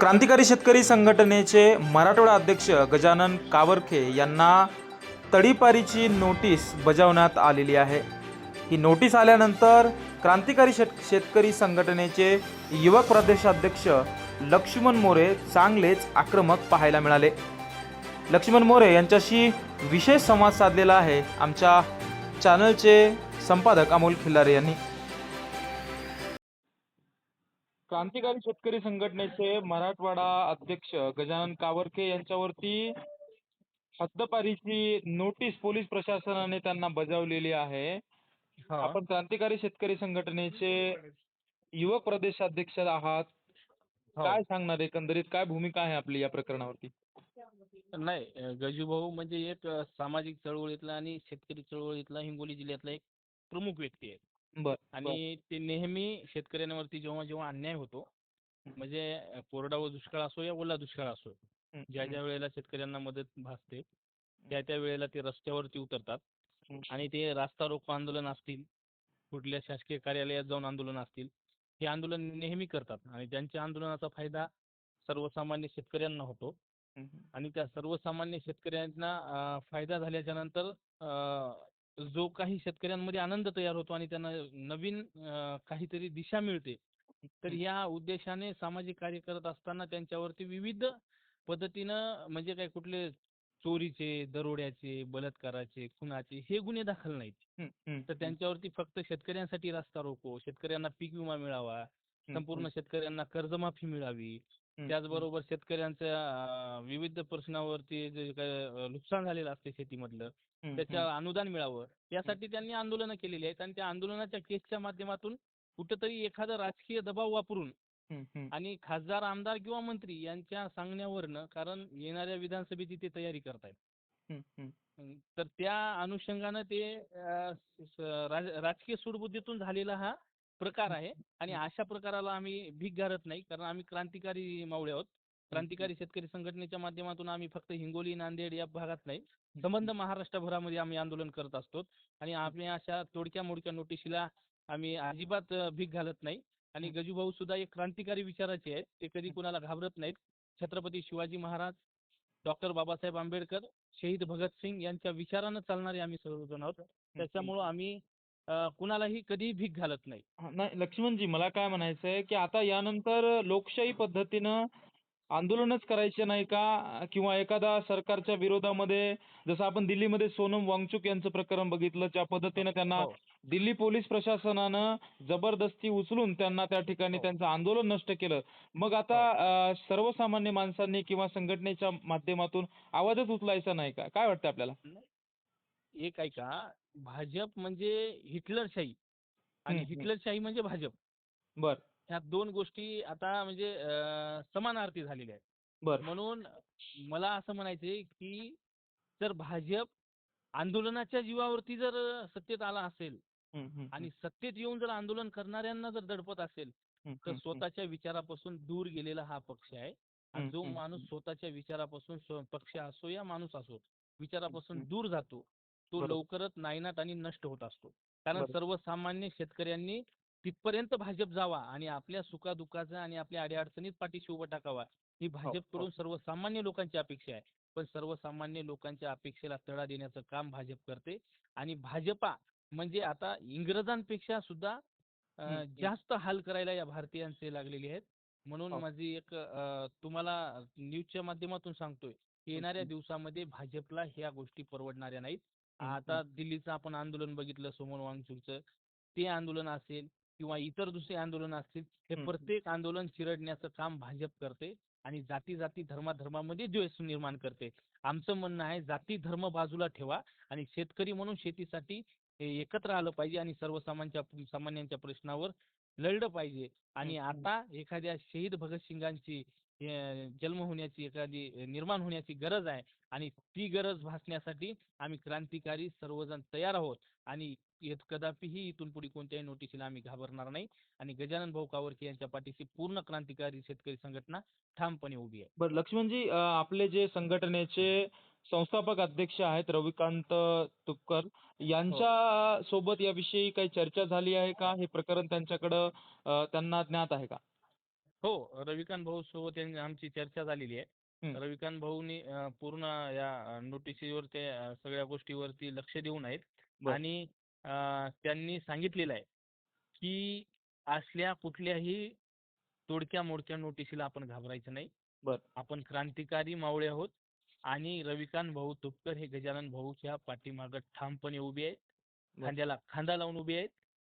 क्रांतिकारी शेतकरी संघटनेचे मराठवाडा अध्यक्ष गजानन कावरखे यांना तडीपारीची नोटीस बजावण्यात आलेली आहे। ही नोटीस आल्यानंतर क्रांतिकारी शेतकरी संघटनेचे युवक प्रदेशाध्यक्ष लक्ष्मण मोरे चांगलेच आक्रमक पाहायला मिळाले। लक्ष्मण मोरे यांच्याशी विशेष संवाद साधलेला आहे आमच्या चॅनलचे संपादक अमोल खिल्लारे यांनी। क्रांतिकारी शेतकरी संघटनेचे मराठवाडा अध्यक्ष गजानन कावरखे यांच्यावरती हद्दपारीची नोटीस पोलीस प्रशासनाने त्यांना बजावलेली आहे। हां. आपण क्रांतिकारी शेतकरी संघटनेचे युवक प्रदेशाध्यक्ष आहात, हो. काय सांगणार एकंदरीत काय भूमिका आहे आपली या प्रकरणावरती? नाही गजूभाऊ म्हणजे एक सामाजिक चळवळीतला आणि शेतकरी चळवळीतला हिंगोली जिल्ह्यातला एक प्रमुख व्यक्ती आहे. बर बर आणि ते नेहमी शेतकऱ्यांवरती जेव्हा जेव्हा अन्याय होतो, म्हणजे कोरडा व दुष्काळ असो या ओला दुष्काळ असो, हं, ज्या हं, ज्या वेळेला शेतकऱ्यांना मदत भासते त्या त्या वेळेला ते रस्त्यावरती उतरतात. हं, आणि ते रास्ता रोको आंदोलन असतील, कुठल्या शासकीय कार्यालयात जाऊन आंदोलन असतील, हे आंदोलन नेहमी करतात आणि त्यांच्या आंदोलनाचा फायदा सर्वसामान्य शेतकऱ्यांना होतो. हं, आणि त्या सर्वसामान्य शेतकऱ्यांना फायदा झाल्याच्या नंतर जो काही शेतकऱ्यांमध्ये आनंद तयार होतो आणि त्यांना नवीन काहीतरी दिशा मिळते. तर हं, या उद्देशाने सामाजिक कार्य करत असताना त्यांच्यावरती विविध पद्धतीनं, म्हणजे काय कुठले चोरीचे, दरोड्याचे, बलात्काराचे, खुनाचे हे गुन्हे दाखल नाहीत. हं, हं, तर हं, त्यांच्यावरती फक्त शेतकऱ्यांसाठी रास्ता रोको, शेतकऱ्यांना पीक विमा मिळावा, हं, हं, संपूर्ण शेतकऱ्यांना कर्जमाफी मिळावी, हं, हं, त्याचबरोबर शेतकऱ्यांच्या विविध प्रश्नावरती जे काय नुकसान झालेलं असते शेतीमधलं, हं, हं, त्याच्या अनुदान मिळावं, यासाठी त्यांनी आंदोलनं केलेली आहेत. आणि त्या आंदोलनाच्या केसच्या माध्यमातून कुठंतरी एखादा राजकीय दबाव वापरून हं, हं, आणि खासदार, आमदार किंवा मंत्री यांच्या सांगण्यावरनं, कारण येणाऱ्या विधानसभेची ते तयारी करतायत. हं, हं, तर त्या अनुषंगानं ते राजकीय सूडबुद्धीतून झालेला हा प्रकार आहे. आणि हं, अशा प्रकाराला आम्ही भीक घालत नाही, कारण आम्ही क्रांतिकारी मावळे आहोत. हं, हं, क्रांतिकारी शेतकरी संघटनेच्या माध्यमातून आम्ही फक्त हिंगोली, नांदेड या भागात नाही, हं, संबंध हं, महाराष्ट्रभरामध्ये आम्ही आंदोलन करत असतो. आणि आम्ही अशा तोडक्या मोडक्या नोटिशीला आम्ही अजिबात भीक घालत नाही. आणि हं. गजूभाऊ सुद्धा एक क्रांतिकारी विचाराचे आहेत, ते कधी कुणाला घाबरत नाहीत. छत्रपती शिवाजी महाराज, डॉक्टर बाबासाहेब आंबेडकर, शहीद भगतसिंग यांच्या विचारानं चालणारे आम्ही सर्वजण आहोत. हं, हं. त्याच्यामुळं आम्ही कुणालाही कधीही भीक घालत नाही. नाही लक्ष्मणजी, मला काय म्हणायचं आहे की आता यानंतर लोकशाही पद्धतीनं आंदोलनच करायचे नाही का? किंवा एखादा सरकारच्या विरोधामध्ये जसं आपण दिल्लीमध्ये सोनम वांगचुक यांचं प्रकरण बघितलं, ज्या हो, पद्धतीनं त्यांना हो, दिल्ली पोलीस प्रशासनानं जबरदस्ती उचलून त्यांना त्या ठिकाणी हो. त्यांचं आंदोलन नष्ट केलं। मग आता हो. सर्वसामान्य माणसांनी किंवा संघटनेच्या माध्यमातून आवाजच उचलायचा नाही का? काय वाटतं आपल्याला? नाही, एक ऐका, भाजप म्हणजे हिटलरशाही आणि हं, हं. हिटलरशाही म्हणजे भाजप. बरं, ह्या दोन गोष्टी आता म्हणजे समानार्थी झालेल्या आहेत. बरं. म्हणून मला असं म्हणायचंय, की जर भाजप आंदोलनाच्या जीवावरती जर सत्तेत आला असेल हं, हं, हं. आणि सत्तेत येऊन जर आंदोलन करणाऱ्यांना जर दडपत असेल, हं, तर हं, हं. स्वतःच्या विचारापासून दूर गेलेला हा पक्ष आहे. आणि हं, जो हं, माणूस हं. स्वतःच्या विचारापासून, पक्ष असो या माणूस असो, हं, विचारापासून हं. दूर जातो, तो बरोबर, लवकरच नायनाट आणि नष्ट होत असतो. कारण बरोबर. सर्वसामान्य शेतकऱ्यांनी तिथपर्यंत भाजप जावा आणि आपल्या सुखादुःखाचा आणि आपल्या अडीअडचणीत पाठीशी उभं टाकावा, ही हो, हो. भाजपकडून सर्वसामान्य लोकांची अपेक्षा आहे. पण सर्वसामान्य लोकांच्या अपेक्षेला तडा देण्याचं काम भाजप करते. आणि भाजपा म्हणजे आता इंग्रजांपेक्षा सुद्धा हं, हं. जास्त हाल करायला या भारतीयांचे लागलेले आहेत. म्हणून हो. माझी एक तुम्हाला न्यूजच्या माध्यमातून सांगतोय, की हं, येणाऱ्या हं. दिवसामध्ये भाजपला ह्या गोष्टी परवडणाऱ्या नाहीत. हं, हं. आता दिल्लीचं आपण आंदोलन बघितलं, सोमन वांगचुकचं, ते आंदोलन असेल किंवा इतर दुसरे आंदोलन असतील, हे हं, हं. प्रत्येक आंदोलन चिरडण्याचं काम भाजप करते. आणि जाती जाती धर्माधर्मामध्ये द्वेष निर्माण करते. आमचं म्हणणं आहे, जाती धर्म बाजूला ठेवा आणि शेतकरी म्हणून शेतीसाठी हे एकत्र आलं पाहिजे आणि सामान्यांच्या प्रश्नावर लढलं पाहिजे. हं, आणि हं. आता एखाद्या शहीद भगतसिंगांची जन्म होण्याची, एखादी निर्माण होण्याची गरज आहे. आणि ती गरज भासण्यासाठी आम्ही क्रांतिकारी सर्वजण तयार आहोत. आणि कदापिही इथून पुढे कोणत्याही नोटिशीला आम्ही घाबरणार नाही. आणि गजानन भाऊ कावरके यांच्या पाठीशी पूर्ण क्रांतिकारी शेतकरी संघटना ठामपणे उभी आहे. बरं लक्ष्मणजी, आपले जे संघटनेचे संस्थापक अध्यक्ष आहेत रविकांत तुपकर हो. यांच्या सोबत याविषयी काही चर्चा झाली आहे का? हे प्रकरण त्यांच्याकडं त्यांना ज्ञात आहे का? हो, रविकांत भाऊ सोबत आमची चर्चा झालेली आहे. हं. रविकांत भाऊनी पूर्ण या नोटिसीवर ते सगळ्या गोष्टीवरती लक्ष देऊन आहेत बर आणि त्यांनी सांगितलेलं आहे, की असल्या कुठल्याही तोडक्या-मोडक्या नोटिसीला आपण घाबरायचं नाही. बर आपण क्रांतिकारी मावळे आहोत आणि रविकांत भाऊ तुपकर हे गजानन भाऊच्या पाठीमागं ठामपणे उभे आहेत. बर खांद्याला खांदा लावून उभे आहेत.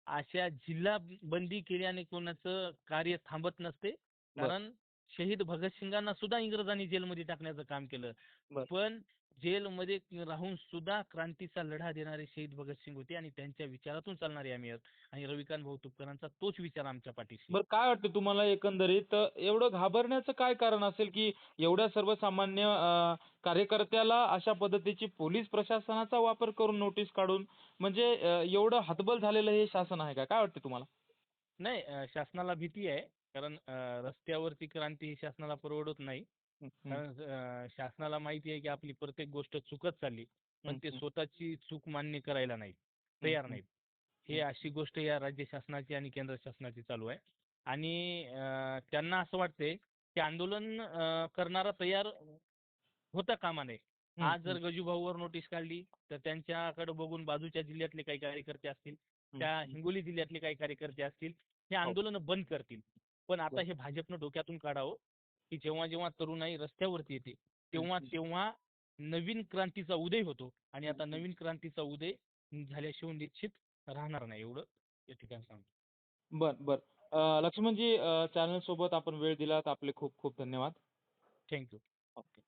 अशा जिल्हा बंदी केल्याने कोणाचं कार्य थांबत नसते. बर कारण शहीद भगतसिंगांना सुद्धा इंग्रजांनी जेलमध्ये टाकण्याचं काम केलं. बर पण जेलमध्ये राहून सुद्धा क्रांतीचा लढा देणारे शहीद भगतसिंग होते आणि त्यांच्या विचारातून चालणारे आम्ही आहोत. आणि रविकांत भाऊ तुपकरांचा तोच विचार आमच्या पाठीशी आहे. बरं काय वाटतं तुम्हाला एकंदरीत एवढं घाबरण्याचं काय कारण असेल, की एवढ्या सर्वसामान्य कार्यकर्त्याला अशा पद्धतीची पोलीस प्रशासनाचा वापर करून नोटीस काढून म्हणजे एवढं हतबल झालेलं हे शासन आहे का? काय वाटतं तुम्हाला? नाही, शासनाला भीती आहे. कारण रस्त्यावरती क्रांती ही शासनाला परवडत नाही. हं, हं, कारण शासनाला माहिती आहे की आपली प्रत्येक गोष्ट चुकत चालली. पण हं, ते हं, स्वतःची चूक मान्य करायला नाही, हं, तयार हं, नाहीत. हे हं. अशी गोष्ट या राज्य शासनाची आणि केंद्र शासनाची चालू आहे. आणि त्यांना असं वाटतंय की आंदोलन करणारा तयार होता कामा नये. हं, आज जर हं, गजूभाऊवर नोटीस काढली, तर त्यांच्याकडे बघून बाजूच्या जिल्ह्यातले काही कार्यकर्ते असतील, हं, त्या हं. हिंगोली जिल्ह्यातले काही कार्यकर्ते असतील, हे हो. आंदोलनं बंद करतील. पण आता बरं. हे भाजपनं डोक्यातून काढावं, की जेव्हा-जेव्हा तरुणाई रस्त्यावरती येते, हं, हं, तेव्हा-तेव्हा नवीन क्रांतीचा उदय होतो आणि हं, आता हं. नवीन क्रांतीचा उदय झाल्याशिवाय निश्चित राहणार नाही, एवढं या ठिकाणी सांगतो. बरं, बरं. लक्ष्मणजी चॅनलसोबत आपण वेळ दिलात. आपले खूप खूप धन्यवाद. Thank you. ओके.